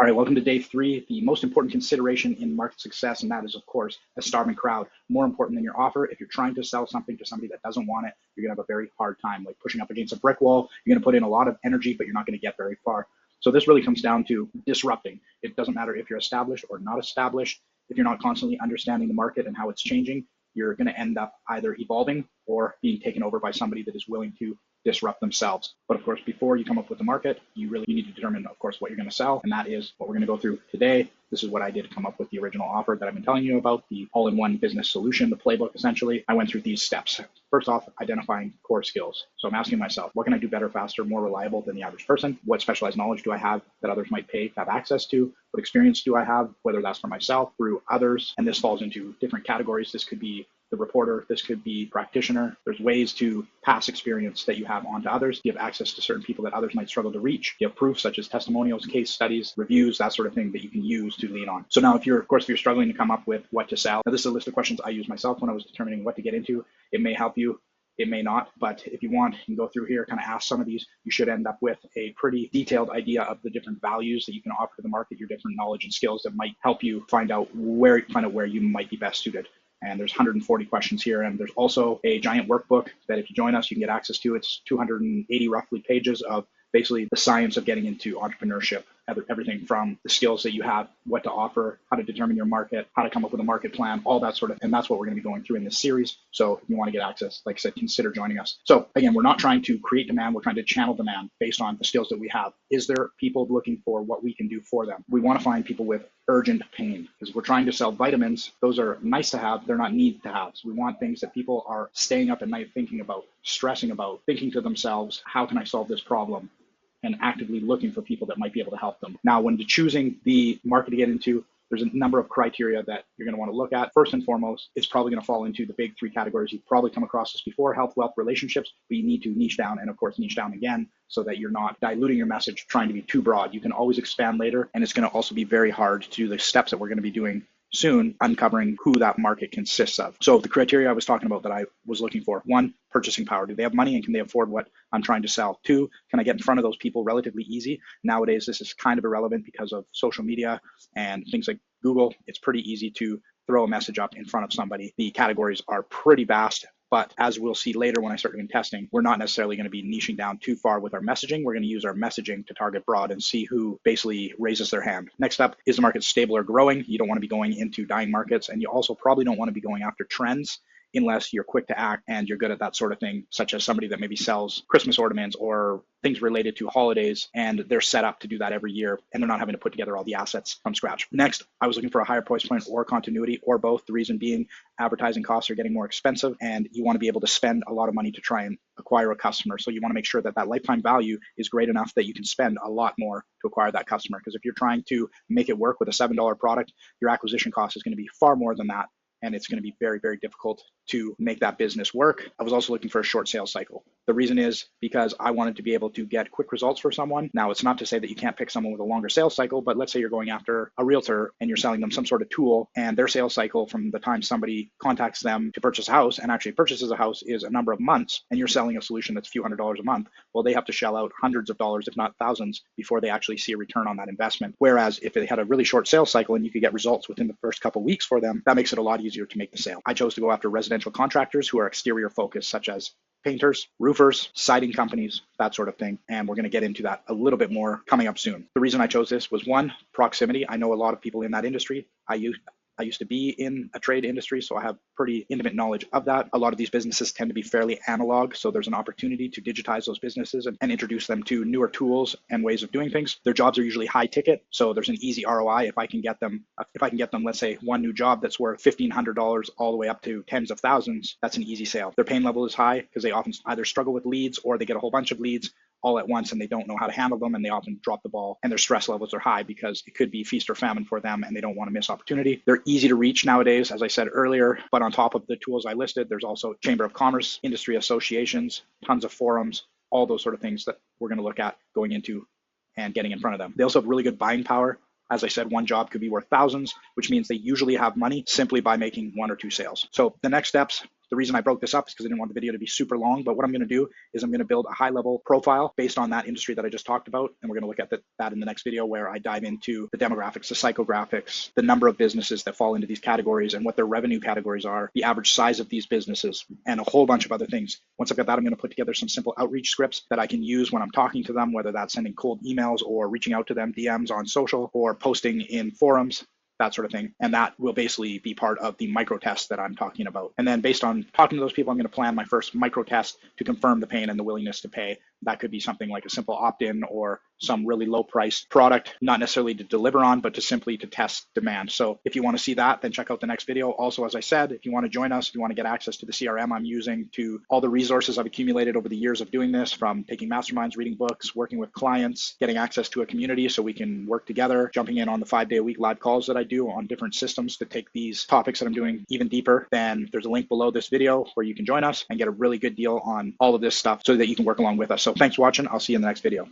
All right, welcome to day 3, the most important consideration in market success, and that is, of course, a starving crowd. More important than your offer. If you're trying to sell something to somebody that doesn't want it, you're going to have a very hard time, like pushing up against a brick wall. You're going to put in a lot of energy, but you're not going to get very far. So this really comes down to disrupting. It doesn't matter if you're established or not established. If you're not constantly understanding the market and how it's changing, you're going to end up either evolving or being taken over by somebody that is willing to disrupt themselves. But of course, before you come up with the market, you need to determine, of course, what you're going to sell. And that is what we're going to go through today. This is what I did to come up with the original offer that I've been telling you about, the all-in-one business solution, the playbook, essentially. I went through these steps. First off, identifying core skills. So I'm asking myself, what can I do better, faster, more reliable than the average person? What specialized knowledge do I have that others might pay to have access to? What experience do I have, whether that's for myself, through others? And this falls into different categories. This could be the reporter, this could be practitioner. There's ways to pass experience that you have on to others. You have access to certain people that others might struggle to reach. You have proof such as testimonials, case studies, reviews, that sort of thing that you can use to lean on. So now if you're struggling to come up with what to sell, now this is a list of questions I used myself when I was determining what to get into. It may help you, it may not, but if you want, you can go through here, kind of ask some of these. You should end up with a pretty detailed idea of the different values that you can offer to the market, your different knowledge and skills that might help you find out where you might be best suited. And there's 140 questions here. And there's also a giant workbook that if you join us, you can get access to. It's 280 roughly pages of basically the science of getting into entrepreneurship, everything from the skills that you have, what to offer, how to determine your market, how to come up with a market plan, all that sort of, and that's what we're going to be going through in this series. So if you want to get access, like I said, consider joining us. So again, we're not trying to create demand. We're trying to channel demand based on the skills that we have. Is there people looking for what we can do for them? We want to find people with urgent pain, because we're trying to sell vitamins. Those are nice to have. They're not need to have. So we want things that people are staying up at night thinking about, stressing about, thinking to themselves, how can I solve this problem? And actively looking for people that might be able to help them. Now, when choosing the market to get into, there's a number of criteria that you're going to want to look at. First and foremost, it's probably going to fall into the big 3 categories. You've probably come across this before: health, wealth, relationships. But you need to niche down, and of course, niche down again, so that you're not diluting your message, trying to be too broad. You can always expand later, and it's going to also be very hard to do the steps that we're going to be doing soon, uncovering who that market consists of. So the criteria I was talking about that I was looking for: 1, purchasing power. Do they have money and can they afford what I'm trying to sell? 2, can I get in front of those people relatively easy? Nowadays, this is kind of irrelevant because of social media and things like Google. It's pretty easy to throw a message up in front of somebody. The categories are pretty vast, but as we'll see later when I start doing testing, we're not necessarily going to be niching down too far with our messaging. We're going to use our messaging to target broad and see who basically raises their hand. Next up, is the market stable or growing? You don't want to be going into dying markets, and you also probably don't want to be going after trends unless you're quick to act and you're good at that sort of thing, such as somebody that maybe sells Christmas ornaments or things related to holidays, and they're set up to do that every year, and they're not having to put together all the assets from scratch. Next, I was looking for a higher price point or continuity, or both. The reason being, advertising costs are getting more expensive, and you want to be able to spend a lot of money to try and acquire a customer. So you want to make sure that that lifetime value is great enough that you can spend a lot more to acquire that customer. Because if you're trying to make it work with a $7 product, your acquisition cost is going to be far more than that, and it's going to be very, very difficult to make that business work. I was also looking for a short sales cycle. The reason is because I wanted to be able to get quick results for someone. Now, it's not to say that you can't pick someone with a longer sales cycle, but let's say you're going after a realtor and you're selling them some sort of tool, and their sales cycle from the time somebody contacts them to purchase a house and actually purchases a house is a number of months, and you're selling a solution that's a few $100s a month. Well, they have to shell out hundreds of dollars, if not thousands, before they actually see a return on that investment. Whereas if they had a really short sales cycle and you could get results within the first couple of weeks for them, that makes it a lot easier to make the sale. I chose to go after residential contractors who are exterior focused, such as painters, roofers, siding companies, that sort of thing. And we're going to get into that a little bit more coming up soon. The reason I chose this was, 1, proximity. I know a lot of people in that industry. I used to be in a trade industry, so I have pretty intimate knowledge of that. A lot of these businesses tend to be fairly analog, so there's an opportunity to digitize those businesses and introduce them to newer tools and ways of doing things. Their jobs are usually high ticket, so there's an easy ROI. If I can get them, let's say, one new job that's worth $1,500 all the way up to tens of thousands, that's an easy sale. Their pain level is high because they often either struggle with leads or they get a whole bunch of leads all at once and they don't know how to handle them, and they often drop the ball, and their stress levels are high because it could be feast or famine for them and they don't want to miss opportunity. They're easy to reach nowadays, as I said earlier, but on top of the tools I listed, there's also Chamber of Commerce, industry associations, tons of forums, all those sort of things that we're going to look at going into and getting in front of them. They also have really good buying power. As I said, one job could be worth thousands, which means they usually have money simply by making 1 or 2 sales. So the next steps, The reason I broke this up is because I didn't want the video to be super long, but what I'm going to do is I'm going to build a high level profile based on that industry that I just talked about. And we're going to look at that in the next video, where I dive into the demographics, the psychographics, the number of businesses that fall into these categories and what their revenue categories are, the average size of these businesses, and a whole bunch of other things. Once I've got that, I'm going to put together some simple outreach scripts that I can use when I'm talking to them, whether that's sending cold emails or reaching out to them DMs on social or posting in forums, that sort of thing. And that will basically be part of the micro test that I'm talking about. And then based on talking to those people, I'm going to plan my first micro test to confirm the pain and the willingness to pay. That could be something like a simple opt-in or some really low priced product, not necessarily to deliver on, but to simply to test demand. So if you want to see that, then check out the next video. Also, as I said, if you want to join us, if you want to get access to the CRM I'm using, to all the resources I've accumulated over the years of doing this, from taking masterminds, reading books, working with clients, getting access to a community so we can work together, jumping in on the 5-day-a-week live calls that I do on different systems to take these topics that I'm doing even deeper, then there's a link below this video where you can join us and get a really good deal on all of this stuff so that you can work along with us. So thanks for watching. I'll see you in the next video.